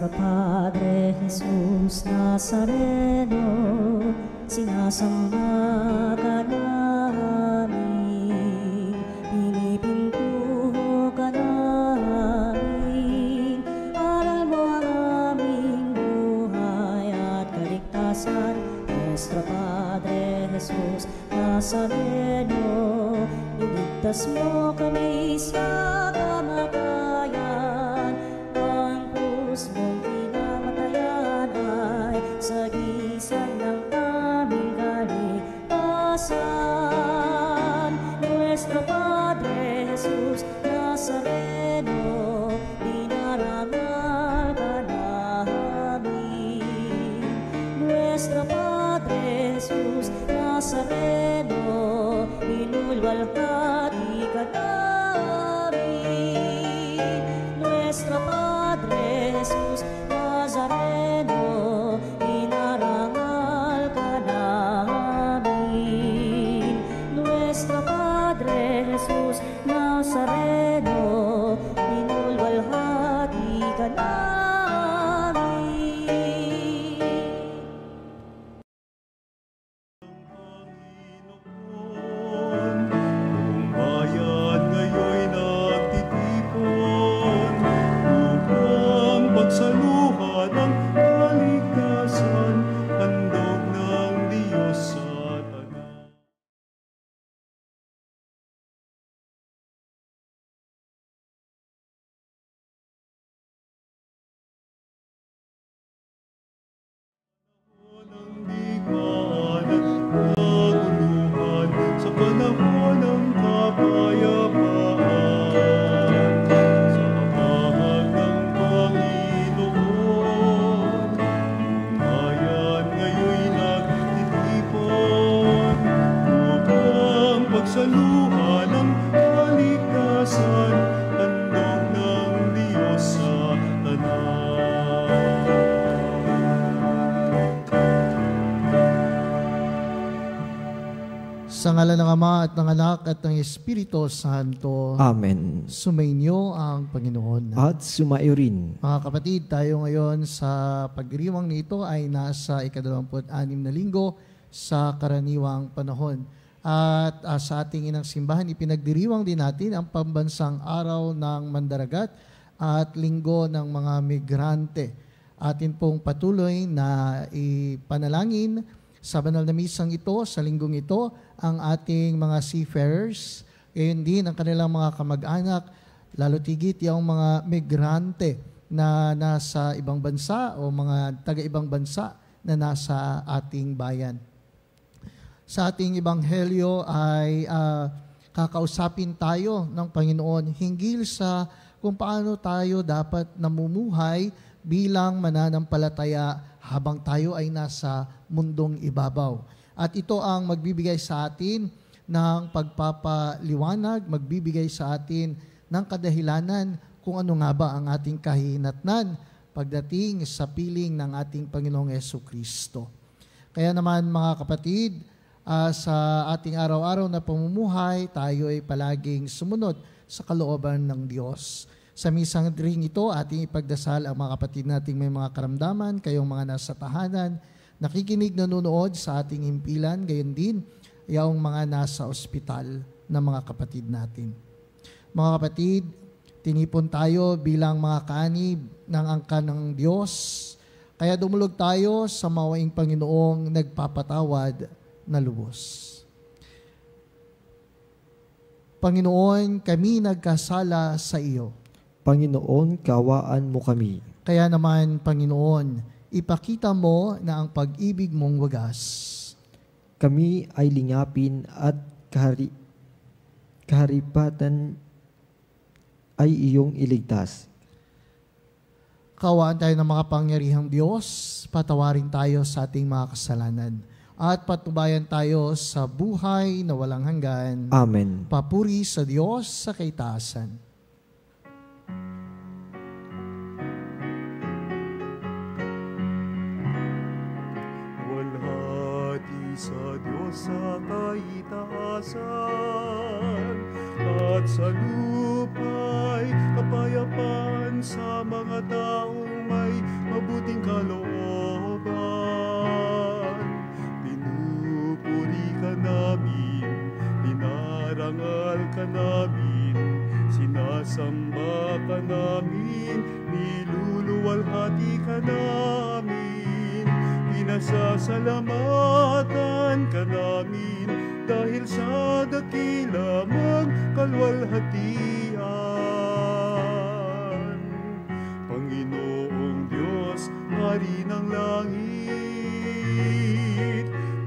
Nuestro Padre Jesus Nazareno, sinasamba ka namin, pinipintuho ka namin, aral mo ang aming buhay at kaligtasan. Nuestro Padre Jesus Nazareno, iligtas mo kami sa kamatayan, ang krus mong pinamatayan ay sagisag ng aming kaligtasan. Nuestro Padre Jesus Nazareno, dinarangal ka namin. Nuestro Padre Jesus Nazareno, inulwalhati ka namin. Nuestro Padre Jesus Nazareno, inarangal ka namin. Nuestro Padre Jesus Nazareno, inulwalhati ka namin. Sa ngalan ng Ama at ng Anak at ng Espiritu Santo. Amen. Sumainyo ang Panginoon. At sumayo rin. Mga kapatid, tayo ngayon sa pagdiriwang nito ay nasa ika-26 na linggo sa karaniwang panahon. At sa ating inang simbahan, ipinagdiriwang din natin ang pambansang araw ng Mandaragat at linggo ng mga migrante. Atin pong patuloy na ipanalangin sa banal na misang ito, sa linggong ito, ang ating mga seafarers, gayon din ang kanilang mga kamag-anak, lalo tigit yung mga migrante na nasa ibang bansa o mga taga-ibang bansa na nasa ating bayan. Sa ating ebanghelyo ay kakausapin tayo ng Panginoon hinggil sa kung paano tayo dapat namumuhay bilang mananampalataya habang tayo ay nasa mundong ibabaw. At ito ang magbibigay sa atin ng pagpapaliwanag, magbibigay sa atin ng kadahilanan kung ano nga ba ang ating kahinatnan pagdating sa piling ng ating Panginoong Jesucristo. Kaya naman mga kapatid, sa ating araw-araw na pamumuhay, tayo ay palaging sumunod sa kalooban ng Diyos. Sa misang ring ito, ating ipagdasal ang mga kapatid nating may mga karamdaman, kayong mga nasa tahanan, nakikinig, nanonood sa ating himpilan, gayon din yung mga nasa ospital na mga kapatid natin. Mga kapatid, tinipon tayo bilang mga kaanib ng angkan ng Diyos, kaya dumulog tayo sa mawaing Panginoong nagpapatawad na lubos. Panginoon, kami nagkasala sa iyo. Panginoon, kawaan mo kami. Kaya naman, Panginoon, ipakita mo na ang pag-ibig mong wagas. Kami ay lingapin at kaharipatan ay iyong iligtas. Kawaan tayo ng mga pangyarihang Diyos, patawarin tayo sa ating mga kasalanan, at patnubayan tayo sa buhay na walang hanggan. Amen. Papuri sa Diyos sa kaitaasan. Sa Diyos sa kaitaasan at sa lupa'y kapayapaan sa mga taong may mabuting kalooban. Pinupuri ka namin, dinarangal ka namin, sinasamba ka namin, niluluwalhati ka namin, pinasasalamatan ka namin, dahil sa dakila mong kalwalhatian. Panginoong Diyos, Hari ng langit,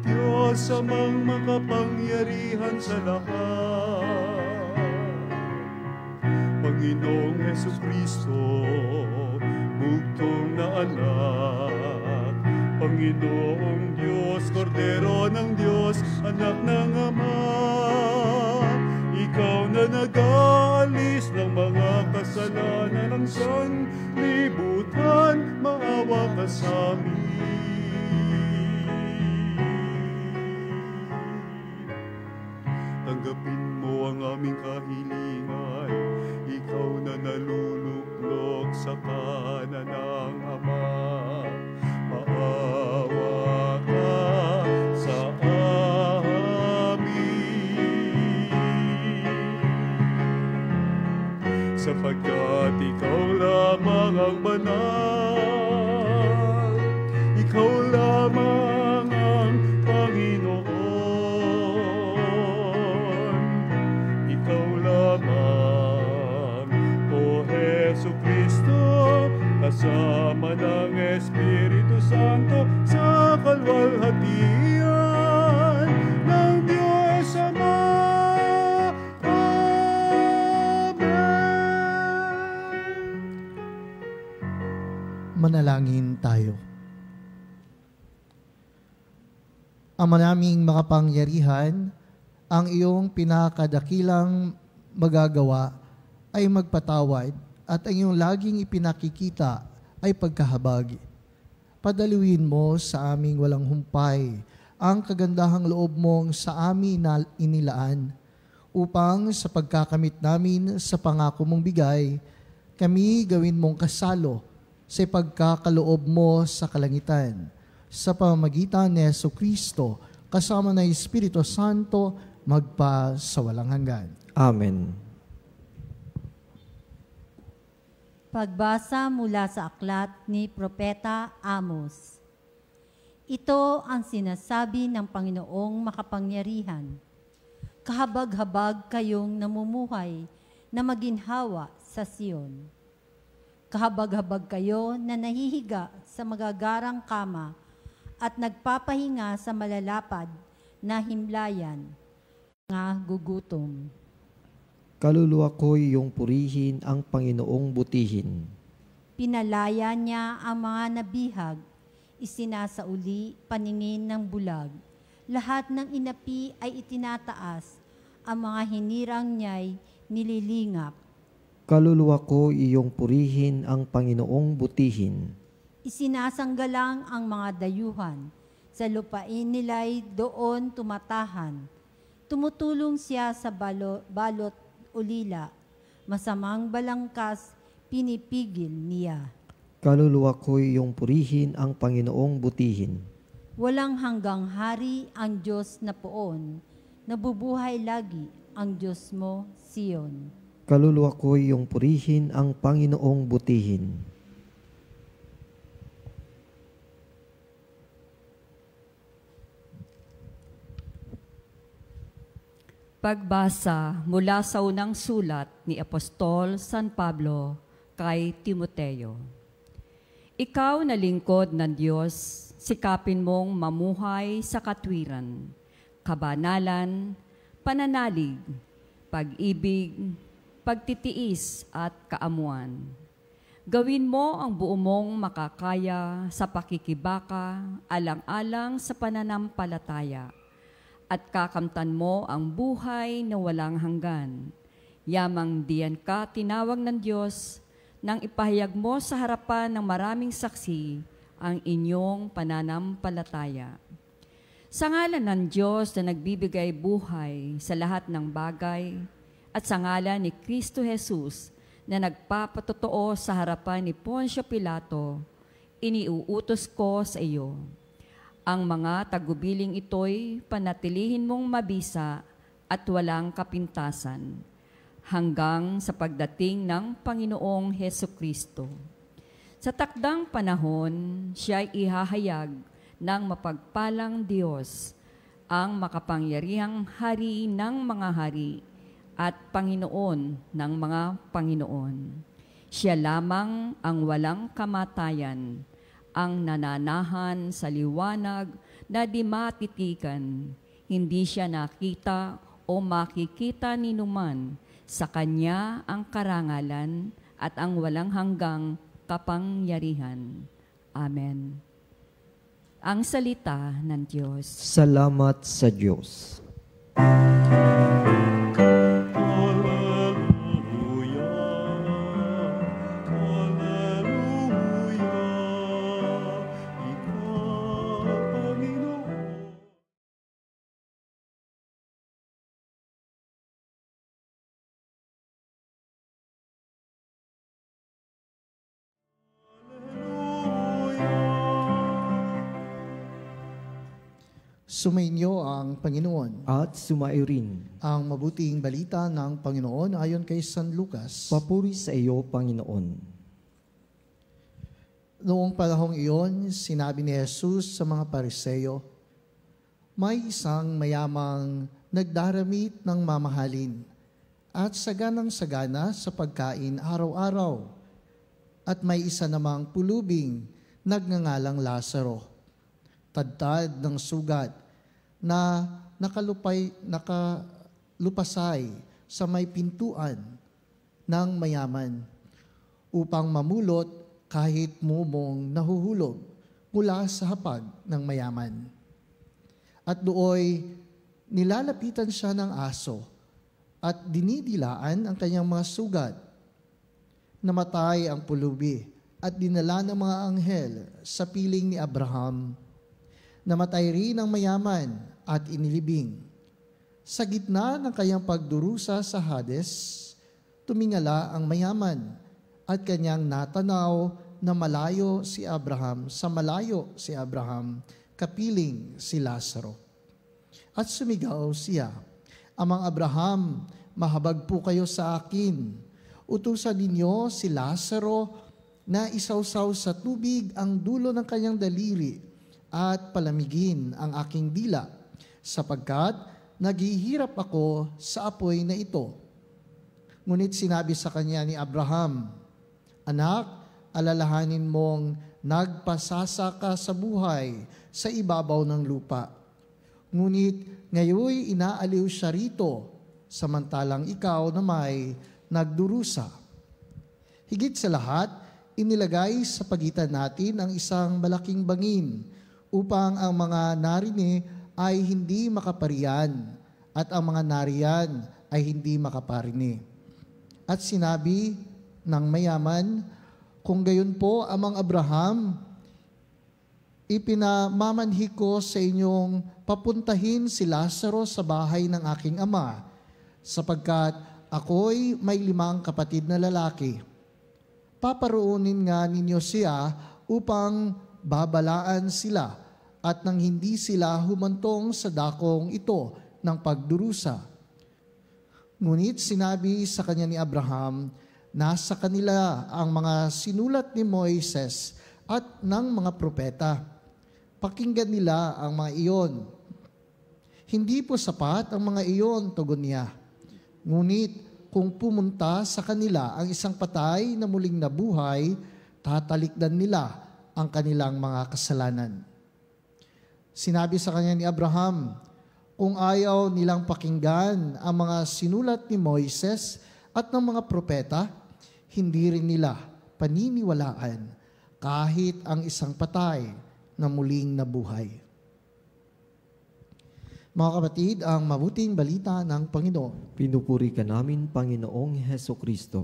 Diyos amang makapangyarihan sa lahat. Panginoong Hesukristo, bugtong na anak, Panginoong Diyos, Kordero ng Diyos, anak ng Ama, ikaw na nag-aalis ng mga kasalanan ng sanlibutan, maawa ka sa amin. Tanggapin mo ang aming kahilingan, ikaw na naluluklok sa kanan ng Ama. Maawa ka sa amin, sapagkat ikaw lamang ang banal, ikaw lamang ang Panginoon, ikaw lamang, O Hesukristo, kasama ng Espiritu Santo sa kalwalhatian ng Diyos Ama. Amen. Manalangin tayo. Ama naming makapangyarihan, ang iyong pinakadakilang magagawa ay magpatawad at ang iyong laging ipinakikita ay pagkahabag. Padaluin mo sa aming walang humpay ang kagandahang loob mong sa amin na inilaan, upang sa pagkakamit namin sa pangako mong bigay, kami gawin mong kasalo sa pagkakaloob mo sa kalangitan. Sa pamamagitan ni Jesucristo, kasama ng Espiritu Santo, magpa sa walang hanggan. Amen. Pagbasa mula sa aklat ni Propeta Amos. Ito ang sinasabi ng Panginoong makapangyarihan. Kahabag-habag kayong namumuhay na maginhawa sa Sion. Kahabag-habag kayo na nahihiga sa magagarang kama at nagpapahinga sa malalapad na himlayan, nga gugutom. Kaluluwa ko'y iyong purihin ang Panginoong butihin. Pinalaya niya ang mga nabihag, isinasauli paningin ng bulag. Lahat ng inapi ay itinataas, ang mga hinirang niya'y nililingap. Kaluluwa ko iyong purihin ang Panginoong butihin. Isinasanggalang ang mga dayuhan, sa lupain nila'y doon tumatahan. Tumutulong siya sa balot ulila, masamang balangkas, pinipigil niya. Kaluluwa ko iyong purihin ang Panginoong butihin. Walang hanggang hari ang Diyos na poon, nabubuhay lagi ang Diyos mo, Sion. Kaluluwa ko iyong purihin ang Panginoong butihin. Pagbasa mula sa unang sulat ni Apostol San Pablo kay Timoteo. Ikaw na lingkod ng Diyos, sikapin mong mamuhay sa katwiran, kabanalan, pananalig, pag-ibig, pagtitiis at kaamuan. Gawin mo ang buo mong makakaya sa pakikibaka, alang-alang sa pananampalataya, at kakamtan mo ang buhay na walang hanggan. Yamang diyan ka tinawag ng Diyos nang ipahayag mo sa harapan ng maraming saksi ang inyong pananampalataya. Sa ngalan ng Diyos na nagbibigay buhay sa lahat ng bagay at sa ngalan ni Kristo Jesus na nagpapatotoo sa harapan ni Poncio Pilato, iniuutos ko sa iyo. Ang mga tagubiling ito'y panatilihin mong mabisa at walang kapintasan hanggang sa pagdating ng Panginoong Hesukristo. Sa takdang panahon, siya'y ihahayag ng mapagpalang Diyos, ang makapangyarihang Hari ng mga hari at Panginoon ng mga Panginoon. Siya lamang ang walang kamatayan, ang nananahan sa liwanag na di matitikan. Hindi siya nakita o makikita ni numan. Sa Kanya ang karangalan at ang walang hanggang kapangyarihan. Amen. Ang salita ng Diyos. Salamat sa Diyos. Sumainyo ang Panginoon. At sumairin. Ang mabuting balita ng Panginoon ayon kay San Lucas. Papuri sa iyo, Panginoon. Noong panahong iyon, sinabi ni Jesus sa mga Pariseo, may isang mayamang nagdaramit ng mamahalin at saganang-sagana sa pagkain araw-araw. At may isa namang pulubing nagngangalang Lazaro, tadtad ng sugat, na nakalupasay sa may pintuan ng mayaman upang mamulot kahit mumong nahuhulog mula sa hapag ng mayaman. At dooy nilalapitan siya ng aso at dinidilaan ang kanyang mga sugat. Namatay ang pulubi at dinala ng mga anghel sa piling ni Abraham. Namatay rin ang mayaman at inilibing. Sa gitna ng kanyang pagdurusa sa Hades, tumingala ang mayaman at kanyang natanaw na malayo si Abraham, kapiling si Lazaro. At sumigaw siya, Amang Abraham, mahabag po kayo sa akin. Utusan ninyo si Lazaro na isawsaw sa tubig ang dulo ng kanyang daliri at palamigin ang aking dila, sapagkat naghihirap ako sa apoy na ito. Ngunit sinabi sa kanya ni Abraham, Anak, alalahanin mong nagpasasa ka sa buhay sa ibabaw ng lupa. Ngunit ngayoy inaaliw siya rito, samantalang ikaw na may nagdurusa. Higit sa lahat, inilagay sa pagitan natin ang isang malaking bangin upang ang mga narini ay hindi makaparian at ang mga nariyan ay hindi makaparini. At sinabi ng mayaman, kung gayon po, Amang Abraham, ipinamamanhi ko sa inyong papuntahin si Lazaro sa bahay ng aking ama, sapagkat ako'y may 5 kapatid na lalaki. Paparoonin nga ninyo siya upang babalaan sila at nang hindi sila humantong sa dakong ito ng pagdurusa. Ngunit sinabi sa kanya ni Abraham, nasa kanila ang mga sinulat ni Moises at ng mga propeta. Pakinggan nila ang mga iyon. Hindi po sapat ang mga iyon, tugon niya. Ngunit kung pumunta sa kanila ang isang patay na muling nabuhay, tatalikdan nila ang kanilang mga kasalanan. Sinabi sa kanya ni Abraham, kung ayaw nilang pakinggan ang mga sinulat ni Moises at ng mga propeta, hindi rin nila paniniwalaan kahit ang isang patay na muling nabuhay. Mga kapatid, ang mabuting balita ng Panginoon. Pinupuri ka namin, Panginoong Hesukristo.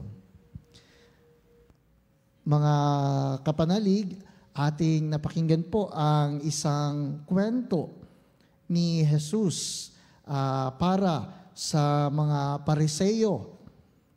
Mga kapanalig, ating napakinggan po ang isang kwento ni Jesus para sa mga Pariseo.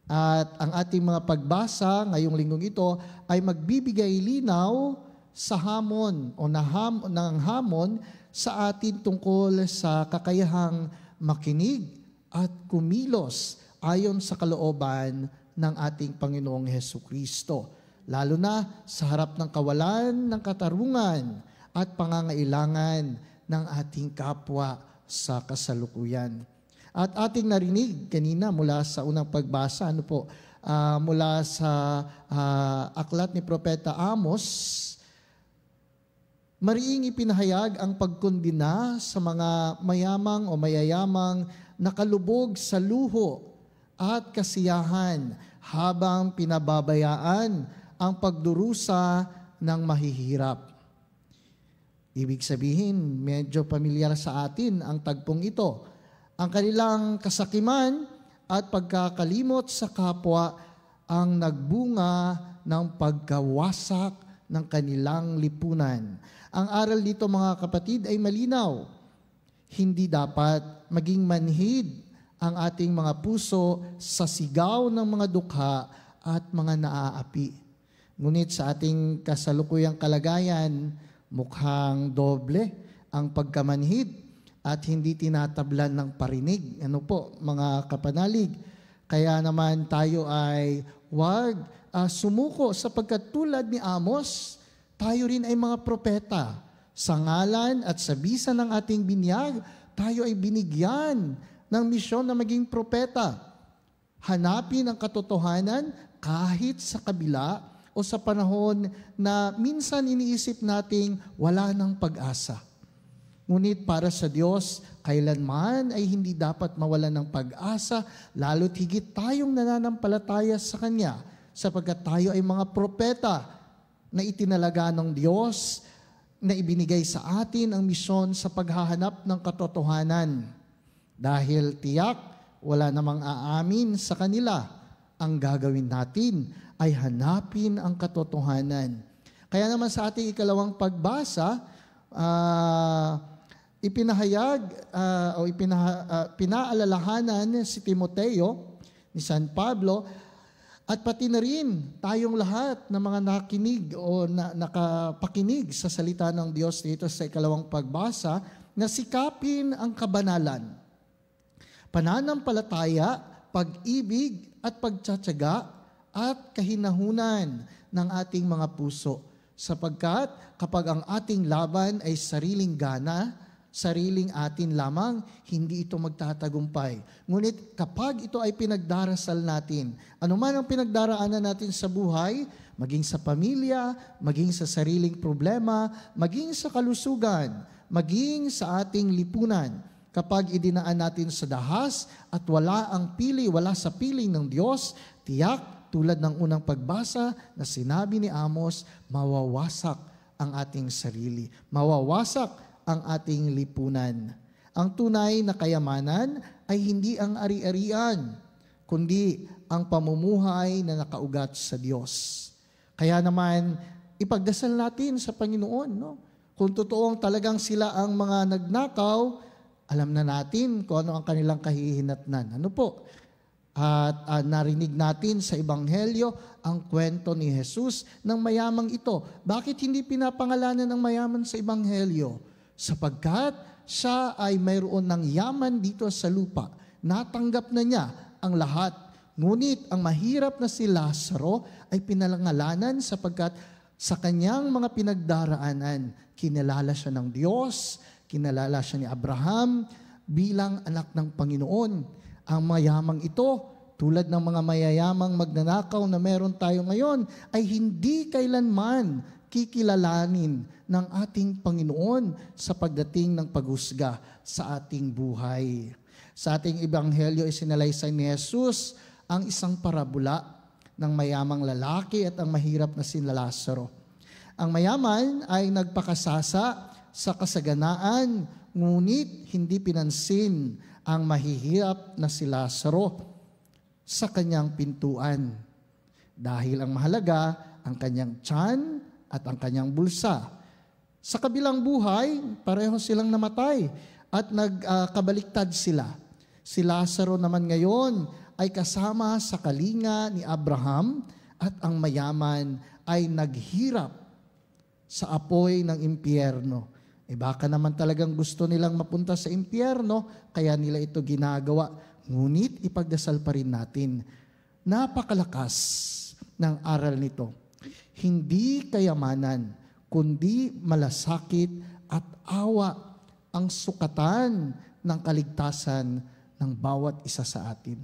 At ang ating mga pagbasa ngayong linggong ito ay magbibigay linaw sa hamon o ng hamon sa atin tungkol sa kakayahang makinig at kumilos ayon sa kalooban ng ating Panginoong Hesukristo, lalo na sa harap ng kawalan ng katarungan at pangangailangan ng ating kapwa sa kasalukuyan. At ating narinig kanina mula sa unang pagbasa, mula sa aklat ni Propeta Amos, mariing ipinahayag ang pagkondina sa mga mayamang o mayayamang nakalubog sa luho at kasiyahan habang pinababayaan ang pagdurusa ng mahihirap. Ibig sabihin, medyo pamilyar sa atin ang tagpong ito. Ang kanilang kasakiman at pagkakalimot sa kapwa ang nagbunga ng pagkawasak ng kanilang lipunan. Ang aral dito mga kapatid ay malinaw. Hindi dapat maging manhid ang ating mga puso sa sigaw ng mga dukha at mga naaapi. Ngunit sa ating kasalukuyang kalagayan, mukhang doble ang pagkamanhid at hindi tinatablan ng parinig. Mga kapanalig? Kaya naman tayo ay huwag sumuko sapagkat tulad ni Amos, tayo rin ay mga propeta. Sa ngalan at sa bisa ng ating binyag, tayo ay binigyan ng misyon na maging propeta. Hanapin ang katotohanan kahit sa kabila o sa panahon na minsan iniisip nating wala ng pag-asa. Ngunit para sa Diyos, kailanman ay hindi dapat mawalan ng pag-asa, lalo't higit tayong nananampalataya sa Kanya, sapagkat tayo ay mga propeta na itinalaga ng Diyos na ibinigay sa atin ang misyon sa paghahanap ng katotohanan. Dahil tiyak, wala namang aamin sa kanila. Ang gagawin natin ay hanapin ang katotohanan. Kaya naman sa ating ikalawang pagbasa, pinaalalahanan si Timoteo, ni San Pablo, at pati na rin tayong lahat ng mga nakinig o nakapakinig sa salita ng Diyos dito sa ikalawang pagbasa, na sikapin ang kabanalan, pananampalataya, pag-ibig at pagtsatsaga at kahinahunan ng ating mga puso. Sapagkat kapag ang ating laban ay sariling gana, sariling atin lamang, hindi ito magtatagumpay. Ngunit kapag ito ay pinagdarasal natin, anuman ang pinagdaraanan natin sa buhay, maging sa pamilya, maging sa sariling problema, maging sa kalusugan, maging sa ating lipunan, kapag idinaan natin sa dahas at wala sa piling ng Diyos, tiyak, tulad ng unang pagbasa na sinabi ni Amos, mawawasak ang ating sarili. Mawawasak ang ating lipunan. Ang tunay na kayamanan ay hindi ang ari-arian, kundi ang pamumuhay na nakaugat sa Diyos. Kaya naman, ipagdasal natin sa Panginoon, Kung totoong talagang sila ang mga nagnakaw, alam na natin kung ano ang kanilang kahihinatnan. At narinig natin sa Ebanghelyo ang kwento ni Jesus ng mayamang ito. Bakit hindi pinapangalanan ng mayaman sa Ebanghelyo? Sapagkat siya ay mayroon ng yaman dito sa lupa. Natanggap na niya ang lahat. Ngunit ang mahirap na si Lazaro ay pinalangalanan sapagkat sa kanyang mga pinagdaraanan, kinalala siya ng Diyos, kinalala siya ni Abraham bilang anak ng Panginoon. Ang mayamang ito, tulad ng mga mayayamang magnanakaw na meron tayo ngayon, ay hindi kailanman kikilalanin ng ating Panginoon sa pagdating ng paghusga sa ating buhay. Sa ating Ebanghelyo, isinalaysay ni Jesus ang isang parabola ng mayamang lalaki at ang mahirap na si Lazaro. Ang mayaman ay nagpakasasa sa kasaganaan, ngunit hindi pinansin ang mahihirap na si Lazaro sa kanyang pintuan. Dahil ang mahalaga, ang kanyang tiyan at ang kanyang bulsa. Sa kabilang buhay, pareho silang namatay at nagkabaliktad sila. Si Lazaro naman ngayon ay kasama sa kalinga ni Abraham at ang mayaman ay naghirap sa apoy ng impyerno. Baka naman talagang gusto nilang mapunta sa impyerno, kaya nila ito ginagawa. Ngunit ipagdasal pa rin natin. Napakalakas ng aral nito. Hindi kayamanan, kundi malasakit at awa ang sukatan ng kaligtasan ng bawat isa sa atin.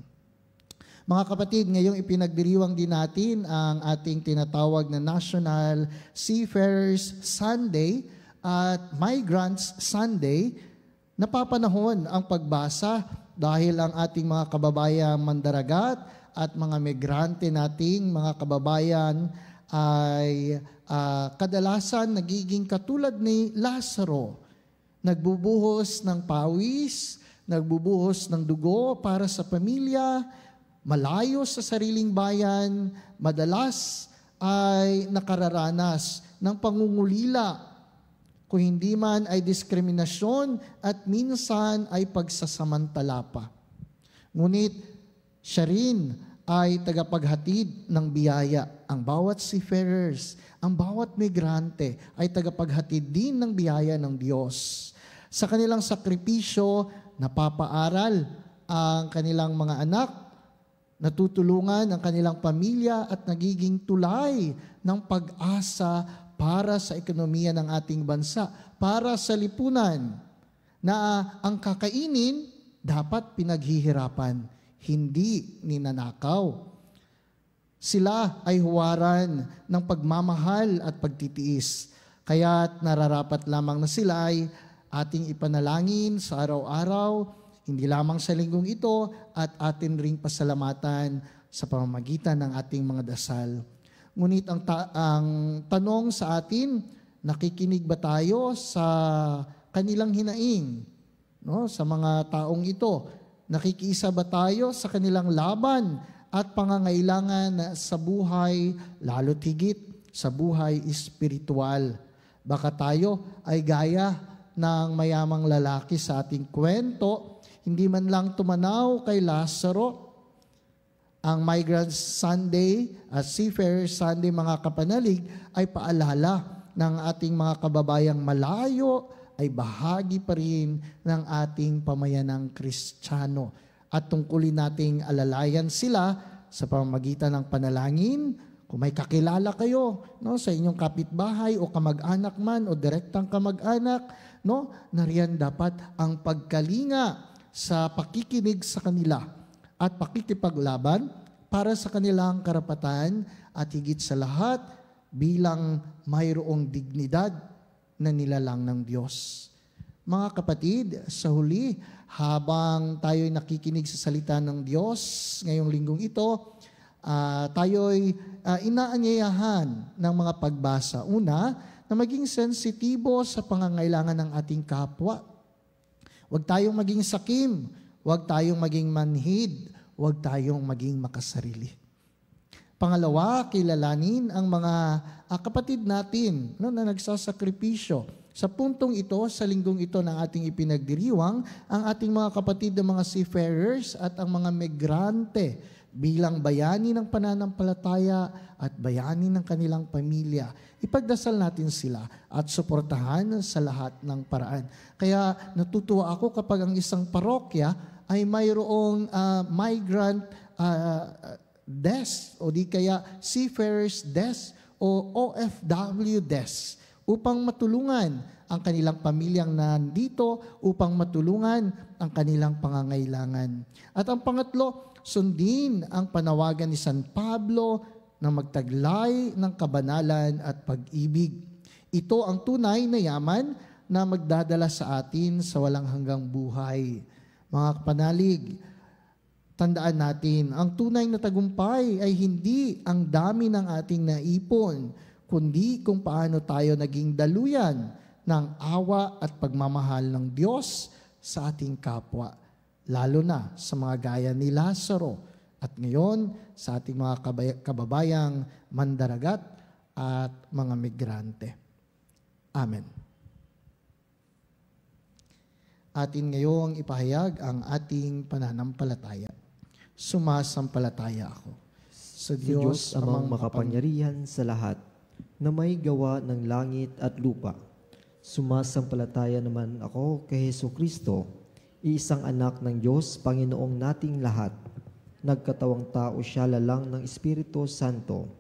Mga kapatid, ngayong ipinagdiriwang din natin ang ating tinatawag na National Seafarers Sunday at Migrants Sunday. Napapanahon ang pagbasa dahil ang ating mga kababayan mandaragat at mga migrante nating mga kababayan ay kadalasan nagiging katulad ni Lazaro. Nagbubuhos ng pawis, nagbubuhos ng dugo para sa pamilya, malayo sa sariling bayan, madalas ay nakararanas ng pangungulila, kung hindi man ay diskriminasyon at minsan ay pagsasamantala pa. Ngunit siya rin ay tagapaghatid ng biyaya. Ang bawat seafarers, ang bawat migrante ay tagapaghatid din ng biyaya ng Diyos. Sa kanilang sakripisyo, napapaaral ang kanilang mga anak, natutulungan ang kanilang pamilya at nagiging tulay ng pag-asa para sa ekonomiya ng ating bansa, para sa lipunan na ang kakainin dapat pinaghihirapan, hindi ninanakaw. Sila ay huwaran ng pagmamahal at pagtitiis, kaya't nararapat lamang na sila ay ating ipanalangin sa araw-araw, hindi lamang sa linggong ito, at atin ring pasalamatan sa pamamagitan ng ating mga dasal. Ngunit ang tanong sa atin, nakikinig ba tayo sa kanilang hinaing? No? Sa mga taong ito, nakikiisa ba tayo sa kanilang laban at pangangailangan sa buhay, lalo't higit sa buhay espiritual? Baka tayo ay gaya ng mayamang lalaki sa ating kwento, hindi man lang tumanaw kay Lazaro. Ang Migrants Sunday at Seafarers Sunday, mga kapanalig, ay paalala ng ating mga kababayang malayo ay bahagi pa rin ng ating pamayanang Kristiyano. At tungkulin nating alalayan sila sa pamamagitan ng panalangin. Kung may kakilala kayo, no, sa inyong kapitbahay o kamag-anak man o direktang kamag-anak, no, nariyan dapat ang pagkalinga sa pakikinig sa kanila at pakikipaglaban para sa kanilang karapatan at higit sa lahat bilang mayroong dignidad na nilalang ng Diyos. Mga kapatid, sa huli, habang tayo'y nakikinig sa salita ng Diyos ngayong linggong ito, tayo'y inaanyayahan ng mga pagbasa. Una, na maging sensitibo sa pangangailangan ng ating kapwa. Huwag tayong maging sakim, huwag tayong maging manhid, huwag tayong maging makasarili. Pangalawa, kilalanin ang mga kapatid natin na nagsasakripisyo. Sa puntong ito, sa linggong ito ng ating ipinagdiriwang, ang ating mga kapatid ng mga seafarers at ang mga migrante bilang bayani ng pananampalataya at bayani ng kanilang pamilya. Ipagdasal natin sila at suportahan sa lahat ng paraan. Kaya natutuwa ako kapag ang isang parokya ay mayroong migrant desk o di kaya seafarers desk o OFW desk upang matulungan ang kanilang pamilyang nandito, upang matulungan ang kanilang pangangailangan. At ang pangatlo, sundin ang panawagan ni San Pablo na magtaglay ng kabanalan at pag-ibig. Ito ang tunay na yaman na magdadala sa atin sa walang hanggang buhay. Mga kapanalig, tandaan natin, ang tunay na tagumpay ay hindi ang dami ng ating naipon, kundi kung paano tayo naging daluyan ng awa at pagmamahal ng Diyos sa ating kapwa, lalo na sa mga gaya ni Lazaro at ngayon sa ating mga kababayang mandaragat at mga migrante. Amen. Atin ngayong ipahayag ang ating pananampalataya. Sumasampalataya ako sa Diyos Diyos amang makapangyarihan sa lahat, na may gawa ng langit at lupa. Sumasampalataya naman ako kay Hesukristo, iisang anak ng Diyos, Panginoong nating lahat. Nagkatawang tao siya lalang ng Espiritu Santo.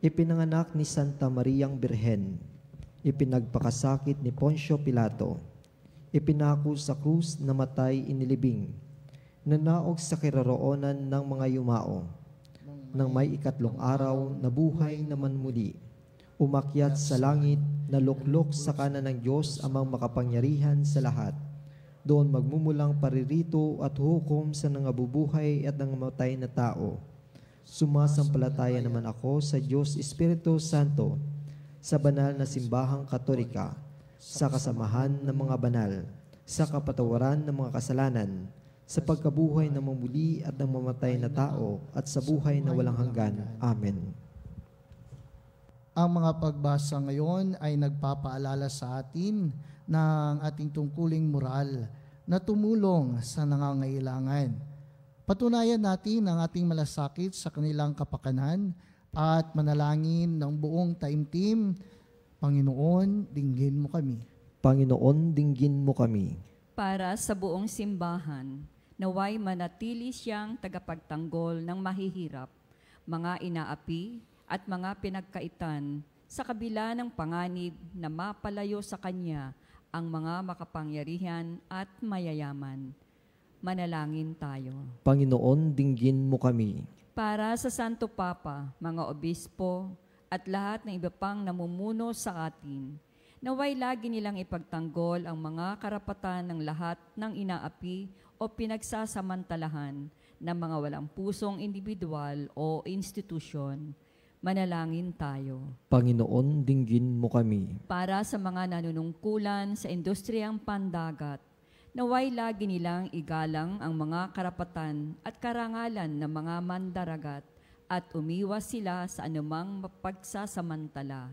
Ipinanganak ni Santa Mariang Birhen. Ipinagpakasakit ni Poncio Pilato. Ipinako sa krus, namatay, inilibing. Nanaog sa kiroroonan ng mga yumao. Nang may ikatlong araw, nabuhay naman muli. Umakyat sa langit, naluklok sa kanan ng Diyos amang makapangyarihan sa lahat. Doon magmumulang paririto at hukom sa nangabubuhay at nangamatay na tao. Sumasampalataya naman ako sa Diyos Espiritu Santo, sa banal na simbahang katolika, sa kasamahan ng mga banal, sa kapatawaran ng mga kasalanan, sa pagkabuhay na mamuli at ng mamatay na tao, at sa buhay na walang hanggan. Amen. Ang mga pagbasa ngayon ay nagpapaalala sa atin ng ating tungkuling moral na tumulong sa nangangailangan. Patunayan natin ang ating malasakit sa kanilang kapakanan at manalangin ng buong taimtim. Panginoon, dinggin mo kami. Panginoon, dinggin mo kami. Para sa buong simbahan, naway manatili siyang tagapagtanggol ng mahihirap, mga inaapi at mga pinagkaitan sa kabila ng panganib na mapalayo sa Kanya ang mga makapangyarihan at mayayaman. Manalangin tayo. Panginoon, dinggin mo kami. Para sa Santo Papa, mga obispo, at lahat ng iba pang namumuno sa atin, naway lagi nilang ipagtanggol ang mga karapatan ng lahat ng inaapi o pinagsasamantalahan ng mga walang pusong individual o institusyon. Manalangin tayo. Panginoon, dinggin mo kami. Para sa mga nanunungkulan sa industriyang pandagat, naway lagi nilang igalang ang mga karapatan at karangalan ng mga mandaragat at umiwas sila sa anumang mapagsasamantala.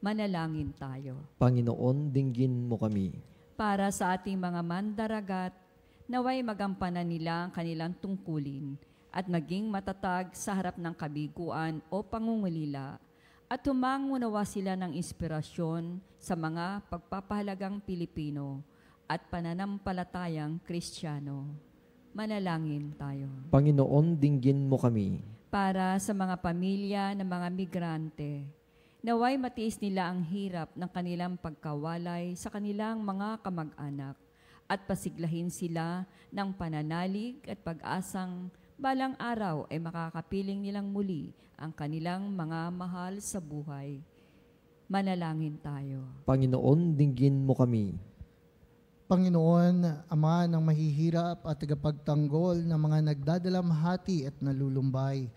Manalangin tayo. Panginoon, dinggin mo kami. Para sa ating mga mandaragat, naway magampanan nila ang kanilang tungkulin at maging matatag sa harap ng kabiguan o pangungulila at humangunawa sila ng inspirasyon sa mga pagpapahalagang Pilipino at pananampalatayang Kristiyano. Manalangin tayo. Panginoon, dinggin mo kami. Para sa mga pamilya ng mga migrante, naway matiis nila ang hirap ng kanilang pagkawalay sa kanilang mga kamag-anak at pasiglahin sila ng pananalig at pag-asang balang araw ay makakapiling nilang muli ang kanilang mga mahal sa buhay. Manalangin tayo. Panginoon, dinggin mo kami. Panginoon, Ama ng mahihirap at tagapagtanggol ng mga nagdadalamhati at nalulumbay,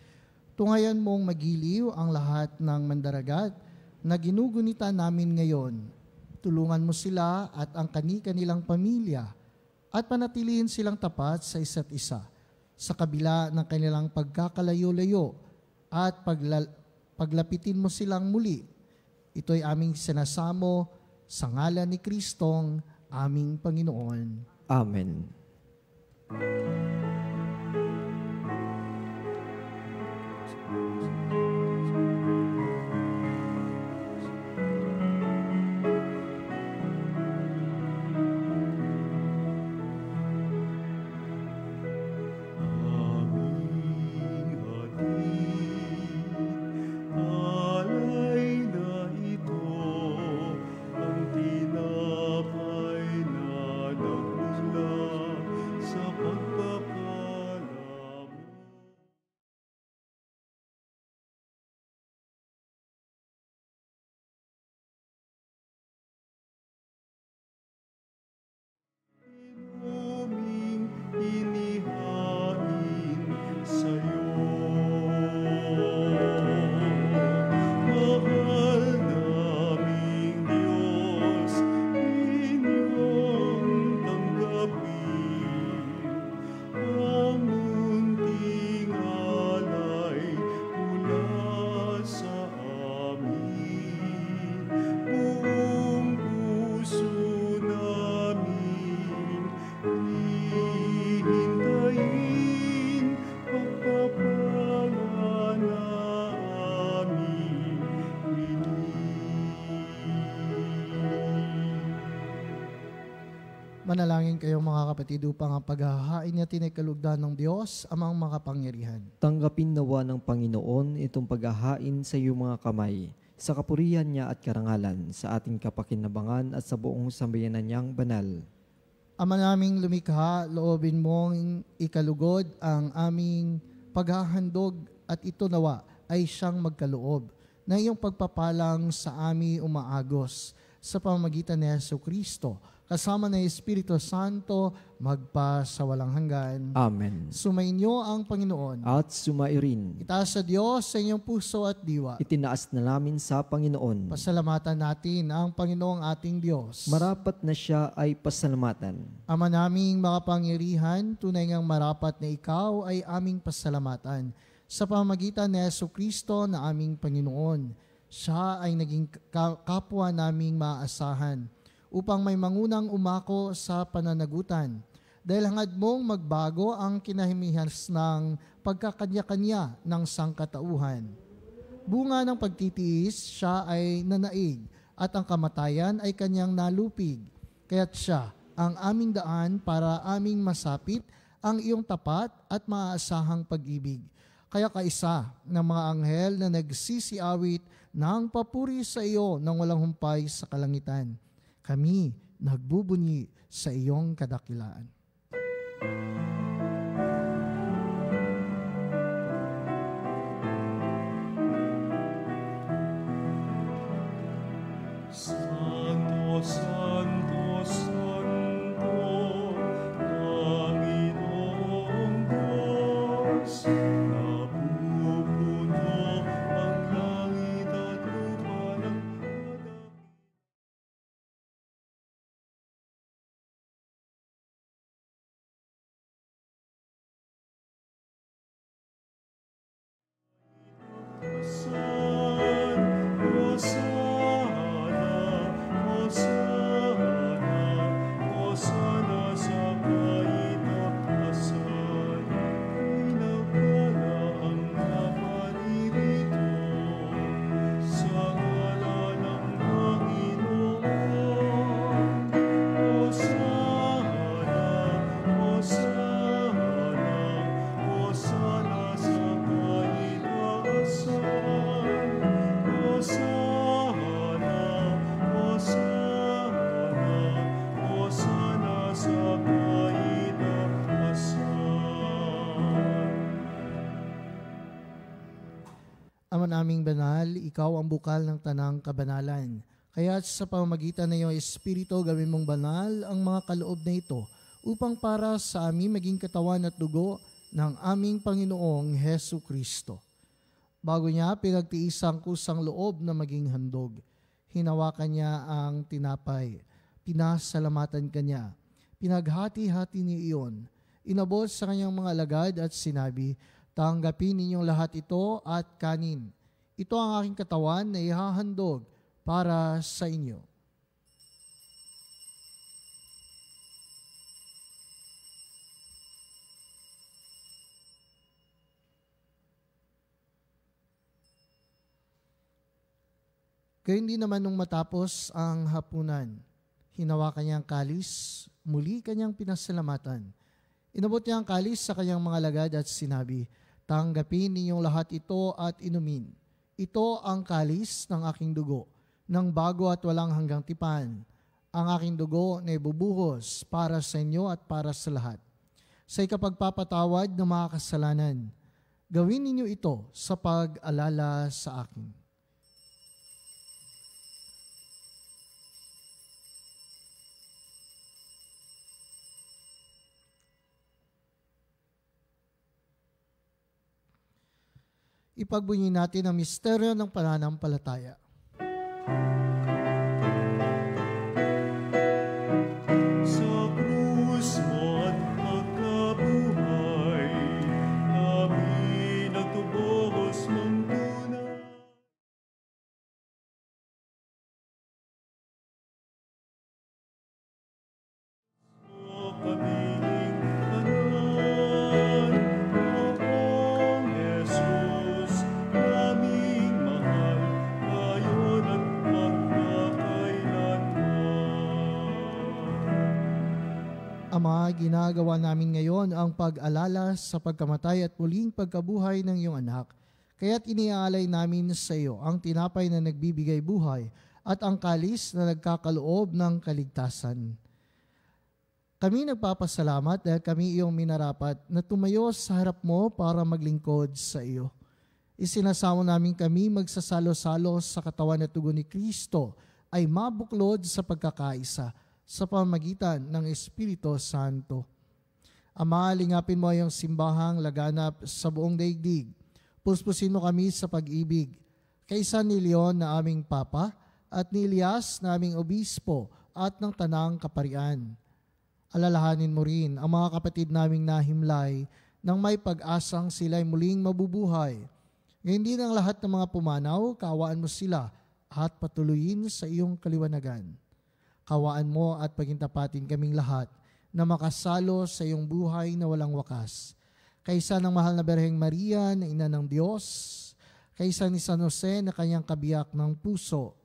tungayan mong magiliw ang lahat ng mandaragat na ginugunita namin ngayon. Tulungan mo sila at ang kani-kanilang pamilya at panatilihin silang tapat sa isa't isa sa kabila ng kanilang pagkakalayo-layo at paglapitin mo silang muli. Ito'y aming sinasamo sa ngalan ni Kristong aming Panginoon. Amen. Sa pagpapalagay Manalangin kayo mga kapatid upang ang paghahain natin ay kalugdan ng Diyos, amang makapangyarihan. Tanggapin nawa ng Panginoon itong paghahain sa iyong mga kamay, sa kapurihan niya at karangalan, sa ating kapakinabangan at sa buong sambayanan niyang banal. Ama naming lumikha, loobin mong ikalugod ang aming paghahandog at ito nawa ay siyang magkaloob na iyong pagpapalang sa amin umaagos sa pamamagitan ni Jesucristo, kasama ng Espiritu Santo, magpa sa walang hanggan. Amen. Sumainyo ang Panginoon. At sumairin. Itaas sa Diyos sa inyong puso at diwa. Itinaas na namin sa Panginoon. Pasalamatan natin ang Panginoong ating Diyos. Marapat na siya ay pasalamatan. Ama naming makapangyarihan, tunay ngang marapat na ikaw ay aming pasalamatan sa pamamagitan ni Jesucristo na aming Panginoon. Siya ay naging kapwa naming maaasahan upang may mangunang umako sa pananagutan. Dahil hangad mong magbago ang kinahimihas ng pagkakanya-kanya ng sangkatauhan. Bunga ng pagtitiis, siya ay nanaig at ang kamatayan ay kanyang nalupig. Kaya't siya ang aming daan para aming masapit ang iyong tapat at maaasahang pag-ibig. Kaya kaisa ng mga anghel na nagsisiawit ng papuri sa iyo nang walang humpay sa kalangitan. Kami nagbubunyi sa iyong kadakilaan. Santo, Santo, Santo, Panginoong Diyos, napupuno ang langit at lupa ng Ama naming banal, ikaw ang bukal ng tanang kabanalan. Kaya sa pamamagitan ng iyong Espiritu, gawin mong banal ang mga kaloob na ito upang para sa amin maging katawan at dugo ng aming Panginoong Hesu Kristo. Bago niya pinagtiis ang kusang loob na maging handog, hinawakan niya ang tinapay, pinasalamatan kanya, pinaghati-hati niya iyon, inabot sa kanyang mga alagad at sinabi, tanggapin ninyong lahat ito at kanin. Ito ang aking katawan na ihahandog para sa inyo. Kaya hindi naman nung matapos ang hapunan, hinawakan niya ang kalis, muli kanyang pinasalamatan. Inabot niya ang kalis sa kanyang mga alagad at sinabi, tanggapin ninyong lahat ito at inumin. Ito ang kalis ng aking dugo, ng bago at walang hanggang tipan. Ang aking dugo na ibubuhos para sa inyo at para sa lahat. Sa ikapagpapatawad ng mga kasalanan, gawin ninyo ito sa pag-alala sa akin. Ipagbunyi natin ang misteryo ng pananampalataya. Sa krus mo at pagkabuhay, kami nagtubuhos mong tunay. O kaming kanan, Poong Jesus, aming mahal, Ama, ginagawa namin ngayon ang pag-alala sa pagkamatay at muling pagkabuhay ng iyong anak. Kaya't iniaalay namin sa iyo ang tinapay na nagbibigay buhay at ang kalis na nagkakaloob ng kaligtasan. Kami nagpapasalamat dahil kami iyong minarapat na tumayo sa harap mo para maglingkod sa iyo. Isinasamo namin kami magsasalo-salo sa katawan at dugo ni Kristo ay mabuklod sa pagkakaisa sa pamamagitan ng Espiritu Santo. Ama, lingapin mo ang simbahang laganap sa buong daigdig. Puspusin mo kami sa pag-ibig. Kaysa ni Leon na aming Papa at ni Elias na aming Obispo at ng Tanang Kaparian. Alalahanin mo rin ang mga kapatid naming nahimlay nang may pag-asang sila'y muling mabubuhay. Ngayon din ang lahat ng mga pumanaw, kaawaan mo sila at patuloyin sa iyong kaliwanagan. Kawaan mo at pagintapatin kaming lahat na makasalo sa iyong buhay na walang wakas. Kaysa ng mahal na Berheng Maria na ina ng Diyos, kaysa ni San Jose na kanyang kabiyak ng puso,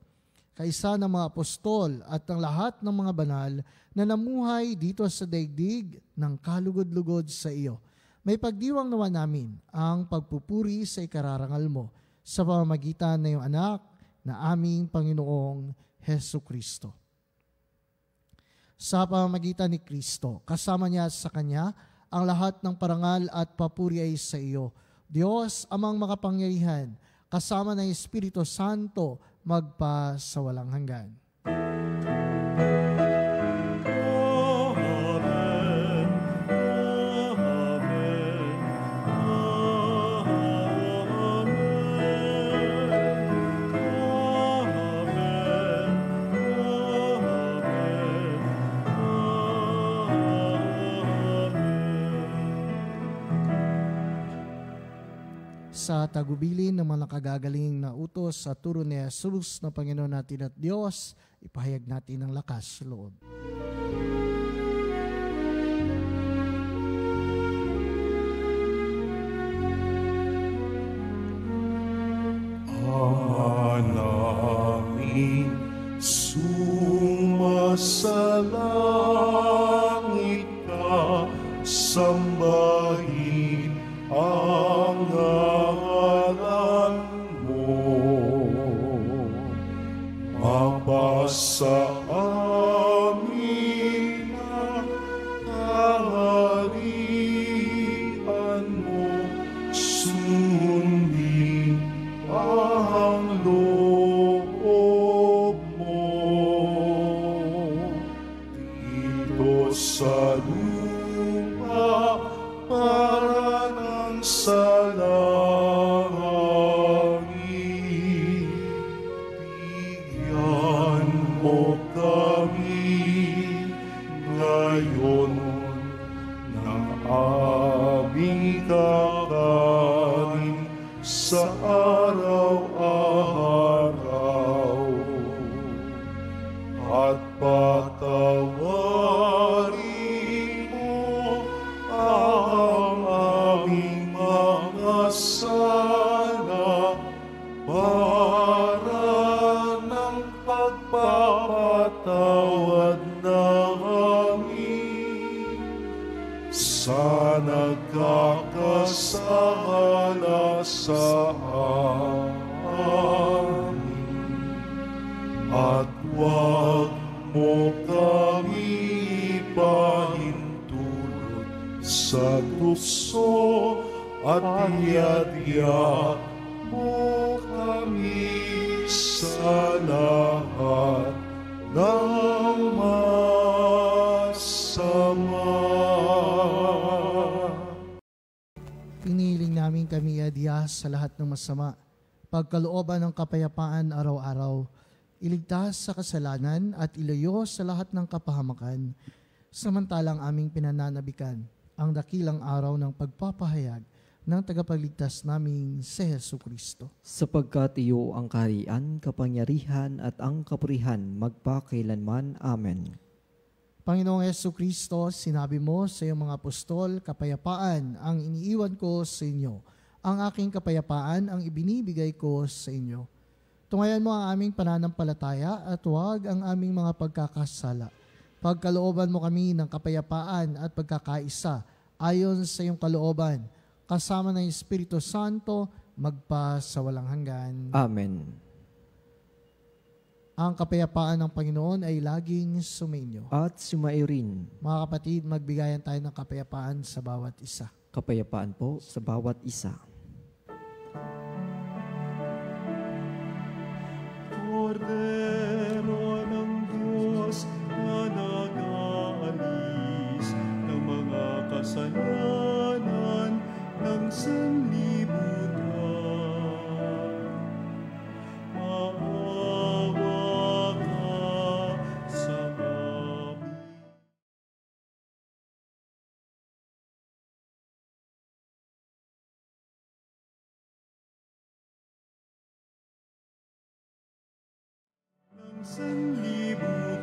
kaysa ng mga apostol at ng lahat ng mga banal na namuhay dito sa daigdig ng kalugod-lugod sa iyo. May pagdiwang nawa namin ang pagpupuri sa ikararangal mo sa pamamagitan ng iyong anak na aming Panginoong Hesu Kristo. Sa pamamagitan ni Kristo, kasama niya sa Kanya, ang lahat ng parangal at papuri ay sa iyo. Diyos, amang makapangyarihan, kasama ng Espiritu Santo, magpa sa walang hanggan. Sa tagubilin ng mga nakagagaling na utos sa turo ni Jesus na Panginoon natin at Diyos, ipahayag natin ang lakas loob. Ama namin sumasalangit ka, sambahin ang ngalan mo. Mapasa amin ang kaharian mo, sundin ang loob mo. Dito sa lupa para ng sa langit, bigyan mo kami ngayon ng aming kakanin sa araw-araw, at patawarin mo ang aming mga sala para ng pagpapatawad namin sa nagkakasala sa amin. At huwag mo kami ipahintulot sa tukso, at iadya mo kami sa lahat ng masama. Piniling namin kami adya sa lahat ng masama, pagkalooban ng kapayapaan araw-araw, iligtas sa kasalanan at ilayo sa lahat ng kapahamakan, samantalang aming pinananabikan ang dakilang araw ng pagpapahayag ng tagapagligtas naming si Hesu Kristo. Sapagkat iyo ang kaharian, kapangyarihan at ang kapurihan magpakailanman. Amen. Panginoong Hesu Kristo, sinabi mo sa iyong mga apostol, kapayapaan ang iniiwan ko sa inyo. Ang aking kapayapaan ang ibinibigay ko sa inyo. Tungayan mo ang aming pananampalataya at huwag ang aming mga pagkakasala. Pagkalooban mo kami ng kapayapaan at pagkakaisa ayon sa iyong kalooban, kasama ng Espiritu Santo, magpa sa walang hanggan. Amen. Ang kapayapaan ng Panginoon ay laging sumainyo. At sumayo rin. Mga kapatid, magbigayan tayo ng kapayapaan sa bawat isa. Kapayapaan po sa bawat isa. Kordero ng Diyos na nag-aalis ng mga kasalanan ng sanlibutan. Maawa ka sa amin. Ng sanlibutan,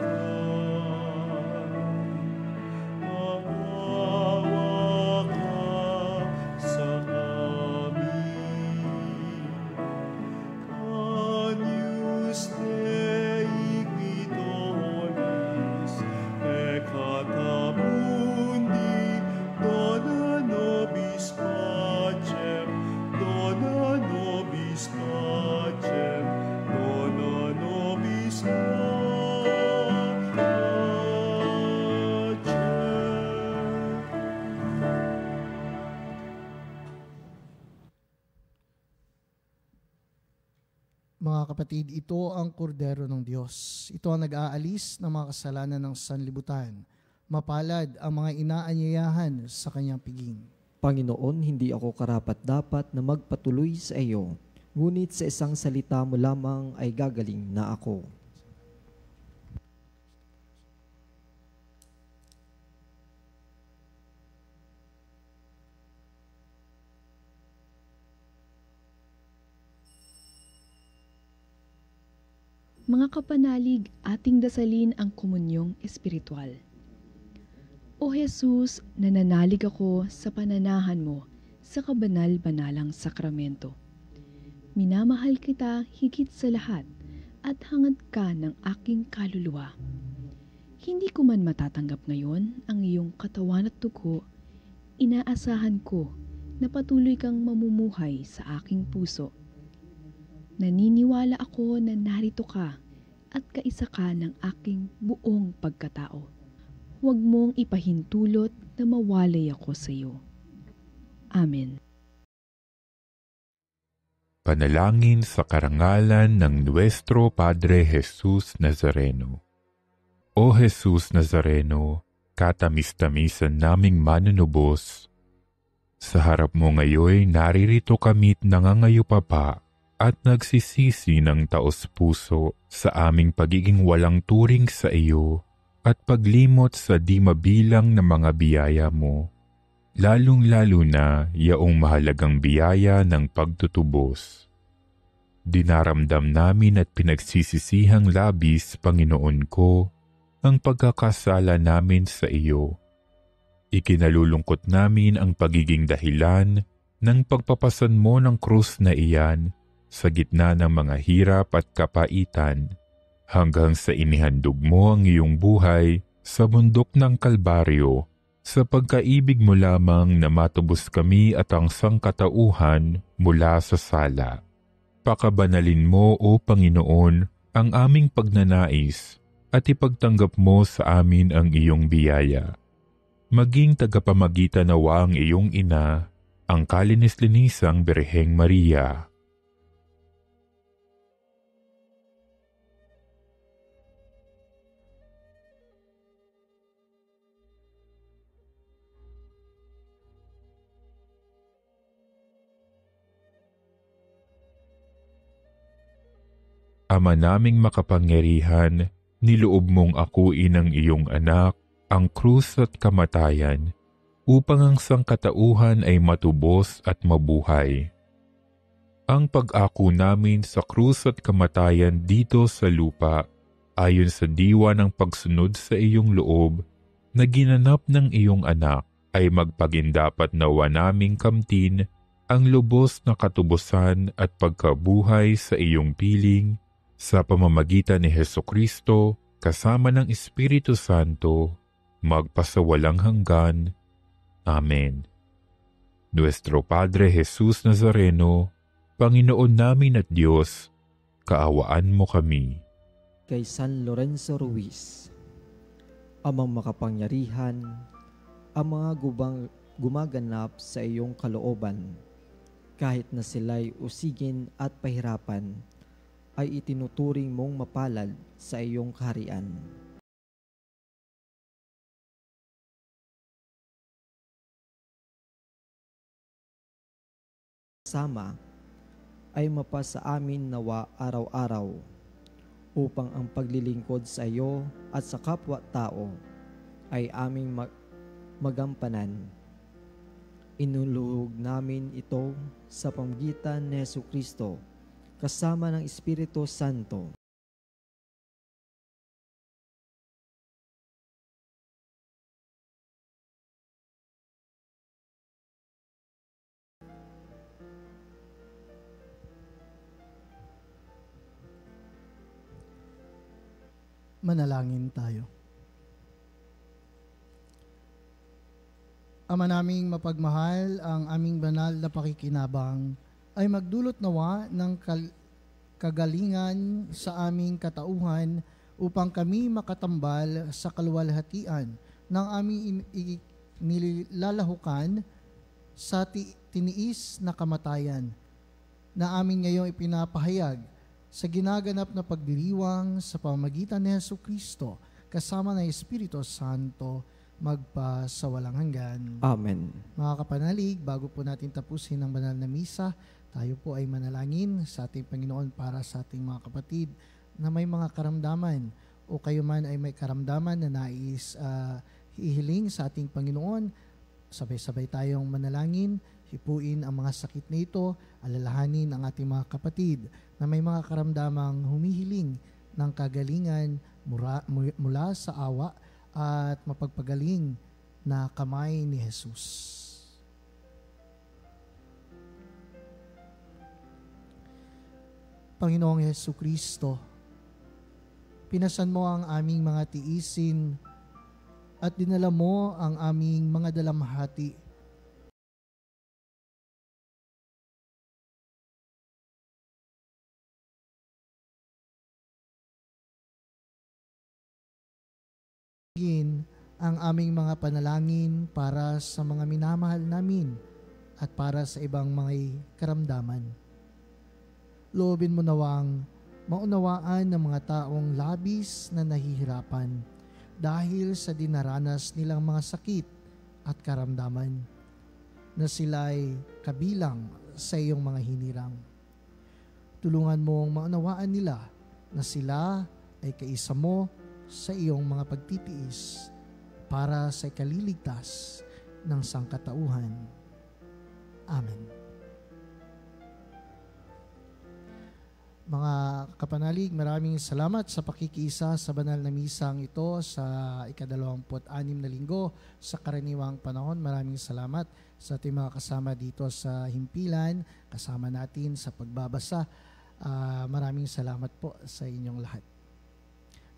maawa ka sa amin. Agnus Dei qui tollis peccata mundi, dona nobis pacem, dona nobis pacem, dona nobis pacem. Mga kapatid, ito ang kordero ng Diyos. Ito ang nag-aalis ng mga kasalanan ng sanlibutan. Mapalad ang mga inaanyayahan sa kanyang piging. Panginoon, hindi ako karapat-dapat na magpatuloy sa iyo, ngunit sa isang salita mo lamang ay gagaling na ako. Mga kapanalig, ating dasalin ang komunyong espiritual. O Jesus, nananalig ako sa pananahan mo sa kabanal-banalang sakramento. Minamahal kita higit sa lahat at hangad ka ng aking kaluluwa. Hindi ko man matatanggap ngayon ang iyong katawan at dugo, inaasahan ko na patuloy kang mamumuhay sa aking puso. Naniniwala ako na narito ka at kaisa ka ng aking buong pagkatao. Huwag mong ipahintulot na mawalay ako sa iyo. Amen. Panalangin sa karangalan ng Nuestro Padre Jesus Nazareno. O Jesus Nazareno, katamis-tamisan naming manunubos, sa harap mo ngayon naririto kami't nangangayupapa at nagsisisi ng taos-puso sa aming pagiging walang turing sa iyo at paglimot sa di mabilang na mga biyaya mo, lalong-lalo na yaong mahalagang biyaya ng pagtutubos. Dinaramdam namin at pinagsisisihang labis, Panginoon ko, ang pagkakasala namin sa iyo. Ikinalulungkot namin ang pagiging dahilan ng pagpapasan mo ng krus na iyan sa gitna ng mga hirap at kapaitan, hanggang sa inihandog mo ang iyong buhay sa bundok ng Kalbaryo, sa pagkaibig mo lamang na matubos kami at ang sangkatauhan mula sa sala. Pakabanalin mo, O Panginoon, ang aming pagnanais at ipagtanggap mo sa amin ang iyong biyaya. Maging tagapamagitan nawa ang iyong ina, ang kalinis-linisang Birheng Maria. Ama naming makapangyarihan, niloob mong akuin ang iyong anak, ang krus at kamatayan, upang ang sangkatauhan ay matubos at mabuhay. Ang pag-ako namin sa krus at kamatayan dito sa lupa, ayon sa diwa ng pagsunod sa iyong loob, na ginanap ng iyong anak, ay magpagindapat nawa naming kamtin ang lubos na katubusan at pagkabuhay sa iyong piling, sa pamamagitan ni Hesukristo kasama ng Espiritu Santo, magpasawalang hanggan. Amen. Nuestro Padre Jesus Nazareno, Panginoon namin at Diyos, kaawaan mo kami. Kay San Lorenzo Ruiz, Amang makapangyarihan, ang mga gumaganap sa iyong kalooban, kahit na sila'y usigin at pahirapan, ay itinuturing mong mapalad sa iyong kaharian. Sama ay mapa sa amin nawa araw-araw, upang ang paglilingkod sa iyo at sa kapwa-tao ay aming magampanan. Inuluhog namin ito sa pamamagitan ni Jesucristo kasama ng Espiritu Santo. Manalangin tayo. Ama naming mapagmahal, ang aming banal na pakikinabang ay magdulot nawa ng kagalingan sa aming katauhan upang kami makatambal sa kaluwalhatian ng aming nilalahukan sa tiniis na kamatayan na amin ngayong ipinapahayag sa ginaganap na pagdiriwang sa pamamagitan ni Jesucristo kasama ng Espiritu Santo magpasawalang hanggan. Amen. Mga kapanalig, bago po natin tapusin ang banal na misa, tayo po ay manalangin sa ating Panginoon para sa ating mga kapatid na may mga karamdaman o kayo man ay may karamdaman na nais hihiling sa ating Panginoon. Sabay-sabay tayong manalangin, hipuin ang mga sakit na ito, alalahanin ang ating mga kapatid na may mga karamdamang humihiling ng kagalingan mula sa awa at mapagpagaling na kamay ni Jesus. Panginoong Jesucristo, pinasan mo ang aming mga tiisin at dinala mo ang aming mga dalamhati. Ang aming mga panalangin para sa mga minamahal namin at para sa ibang mga karamdaman. Loobin mo nawang maunawaan ng mga taong labis na nahihirapan dahil sa dinaranas nilang mga sakit at karamdaman na sila'y kabilang sa iyong mga hinirang. Tulungan mong maunawaan nila na sila ay kaisa mo sa iyong mga pagtitiis para sa ikaliligtas ng sangkatauhan. Amen. Mga kapanalig, maraming salamat sa pakikiisa sa banal na misang ito sa ika-26 na linggo sa karaniwang panahon. Maraming salamat sa ating mga kasama dito sa himpilan, kasama natin sa pagbabasa. Maraming salamat po sa inyong lahat.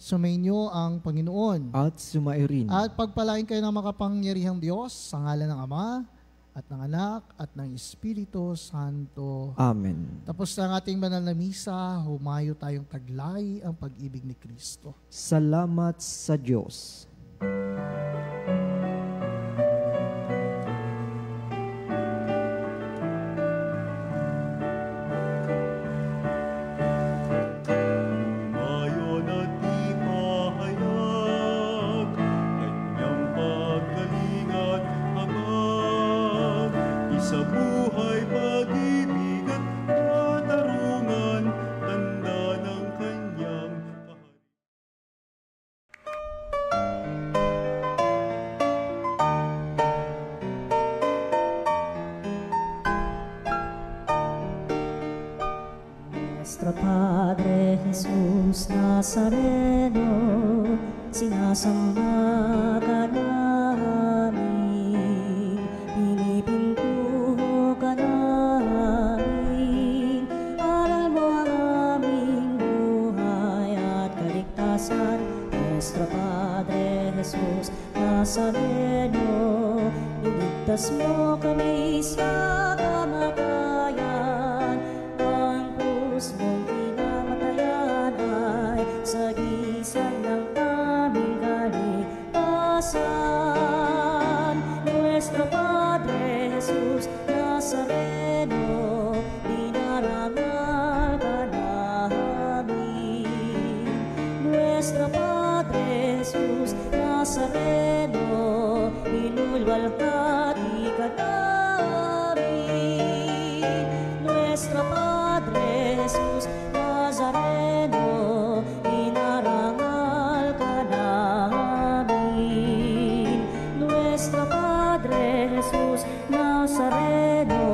Sumainyo ang Panginoon At sumairin. at pagpalain kayo ng makapangyarihang Diyos sa ngalan ng Ama at ng Anak at ng Espiritu Santo. Amen. Tapos na ang ating banal na misa, humayo tayong taglay ang pag-ibig ni Kristo. Salamat sa Diyos. Mayon at ipahayag kanyang paggaling at habag, isa buhay, pag-ibig at katarungan, tanda ng kanyang kaharian. Nuestro Padre Jesus Nazareno, sinasamba ka namin, pinipintuho ka namin, aral mo ang aming buhay at kaligtasan. Nazareno, iligtas mo kami sa kamatayan. Ang krus mong pinamatayan ay sagisag ng aming kaligtasan. Nuestro Padre Jesus Nazareno, dinarangal ka namin. Nuestro Padre Jesus Nazareno, inulwalhati ka namin. Nuestro Padre Jesus Nazareno, inarangal ka namin. Nuestro Padre Jesus Nazareno,